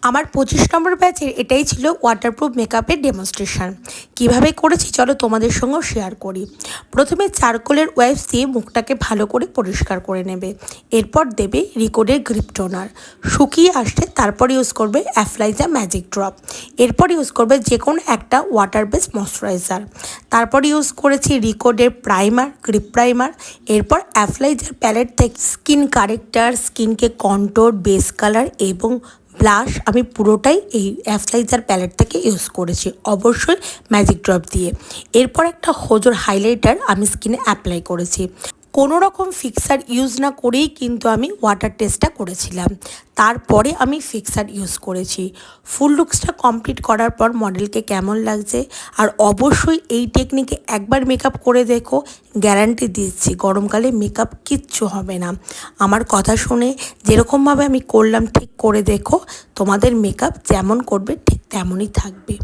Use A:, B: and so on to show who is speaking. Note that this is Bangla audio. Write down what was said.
A: আমার 25 নম্বর ব্যাচের এটাই ছিল ওয়াটারপ্রুফ মেকআপের ডেমনস্ট্রেশন। কিভাবে করেছি চলো তোমাদের সঙ্গেও শেয়ার করি। প্রথমে চারকোলের ওয়াইপস দিয়ে মুখটাকে ভালো করে পরিষ্কার করে নেবে। এরপর দেবে রিকোডের গ্রিপ টোনার, শুকিয়ে আসলে তারপর ইউজ করবে অ্যাফ্লাইজা ম্যাজিক ড্রপ। এরপর ইউজ করবে যে কোনো একটা ওয়াটার বেস ময়শ্চারাইজার। তারপর ইউজ করেছি রিকোডের প্রাইমার, গ্রিপ প্রাইমার। এরপর অ্যাফ্লাইজার প্যালেট থেকে স্কিন কারেক্টার, স্কিনকে কন্ট্রোর, বেস কালার এবং ব্লাশ আমি পুরোটাই এই অ্যাফ্লাইজার প্যালেট থেকে ইউজ করেছি, অবশ্যই ম্যাজিক ড্রপ দিয়ে। এরপর একটা হোজোর হাইলাইটার আমি স্কিনে অ্যাপ্লাই করেছি। কোনো রকম ফিক্সার ইউজ না করেই কিন্তু আমি ওয়াটার টেস্টটা করেছিলাম। তারপরে আমি ফিক্সার ইউজ করেছি। ফুল লুকসটা কমপ্লিট করার পর মডেলকে কেমন লাগছে, আর অবশ্যই এই টেকনিকে একবার মেকআপ করে দেখো, গ্যারান্টি দিচ্ছি গরমকালে মেকআপ কিচ্ছু হবে না। আমার কথা শুনে যেরকমভাবে আমি করলাম ঠিক করে দেখো, তোমাদের মেকআপ যেমন করবে ঠিক তেমনই থাকবে।